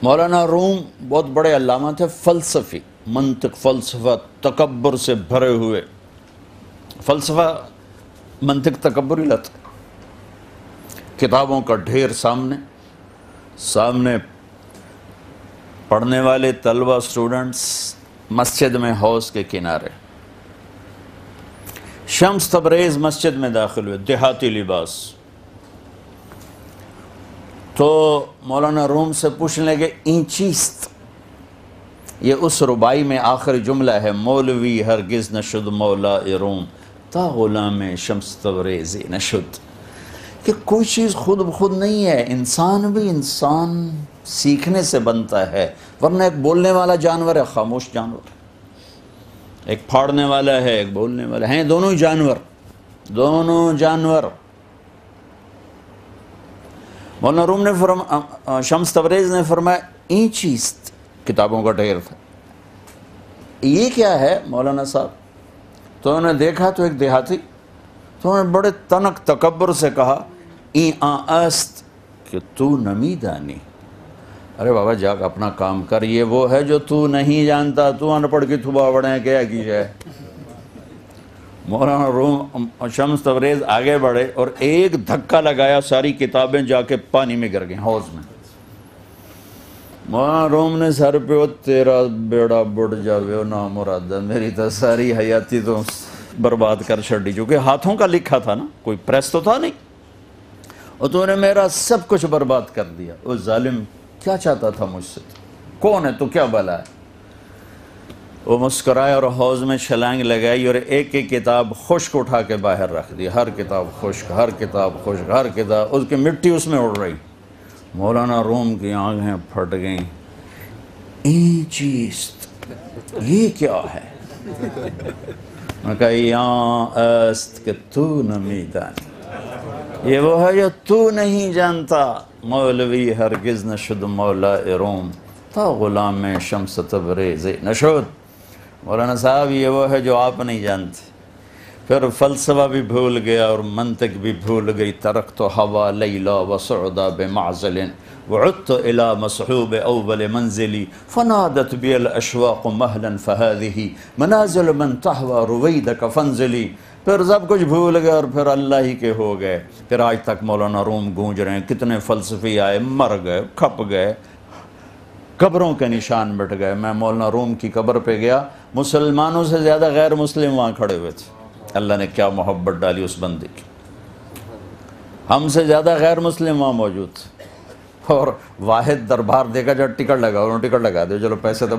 مولانا روم بہت بڑے علامہ تھے، فلسفی، منطق، فلسفہ، تکبر سے بھرے ہوئے. فلسفہ منطق تکبر ہی لاتا. کتابوں کا ڈھیر سامنے پڑھنے والے طلبہ سٹوڈنٹس مسجد میں حوض کے کنارے. شمس تبریز مسجد میں داخل ہوئے، دیہاتی لباس. تو مولانا روم سے پوچھنے لگے اینچیست. یہ اس ربائی میں آخری جملہ ہے، مولوی ہرگز نشد مولا روم تا غلام شمس تبریزی نشد. کہ کوئی چیز خود بخود نہیں ہے، انسان بھی انسان سیکھنے سے بنتا ہے. ورنہ ایک بولنے والا جانور ہے، خاموش جانور، ایک پھاڑنے والا ہے، ایک بولنے والا ہے، دونوں جانور. مولانا روم نے شمس تبریز نے فرمایا این چیز، کتابوں کا ڈھیر تھا. یہ کیا ہے مولانا صاحب؟ تو انہوں نے دیکھا تو ایک دیہاتی، تو انہوں نے بڑے تنک تکبر سے کہا این است کہ تو نمی دانی. ارے بابا جا اپنا کام کر، یہ وہ ہے جو تو نہیں جانتا، تو ان پڑھ کے تھبا بڑھیں کیا کی جائے. مولانا روم شمس تبریز آگے بڑھے اور ایک دھکا لگایا، ساری کتابیں جا کے پانی میں گر گئیں، حوض میں. مولانا روم نے سر پہ، تیرا بیڑا بڑھ جاوے نا مرادہ، میری تو ساری حیاتی تو برباد کر چھڑی، چونکہ ہاتھوں کا لکھا تھا نا، کوئی پریس تو تھا نہیں، اور تو نے میرا سب کچھ برباد کر دیا. وہ ظالم کیا چاہتا تھا مجھ سے؟ کون ہے تو، کیا بلا ہے؟ وہ مسکرائے اور حوض میں چھلانگ لگائی اور ایک ایک کتاب خشک اٹھا کے باہر رکھ دی. ہر کتاب خشک، ہر کتاب خشک، ہر کتاب، اس کی مٹی اس میں اڑ رہی. مولانا روم کی آنکھیں پھٹ گئیں. این چیز، یہ کیا ہے؟ میں کہا یہاں است کہ تو نمی دانی، یہ وہ ہے جو تو نہیں جانتا. مولوی ہرگز نشد مولا روم تا غلام شمس تبریز نشد. مولانا صاحب یہ وہ ہے جو آپ نہیں جانتے. پھر فلسفہ بھی بھول گیا اور منطق بھی بھول گئی. ترکت ہوا لیلا وسعدا بمعزل وعدت الى مصحوب اول منزلی فنادت بی الاشواق مہلا فهذه منازل من تحوى رویدک فانزلی. پھر سب کچھ بھول گئے اور پھر اللہ ہی کے ہو گئے. پھر آج تک مولانا روم گونج رہے ہیں. کتنے فلسفی آئے، مر گئے، کھپ گئے، قبروں کے نشان مٹ گئے. میں مولانا روم کی قبر پہ گیا، مسلمانوں سے زیادہ غیر مسلم وہاں کھڑے ہوئے تھے. اللہ نے کیا محبت ڈالی اس بندے کی، ہم سے زیادہ غیر مسلم وہاں موجود تھے. اور واحد دربار دیکھا جب ٹکٹ لگا، انہوں نے ٹکٹ لگا دیا، چلو پیسے تو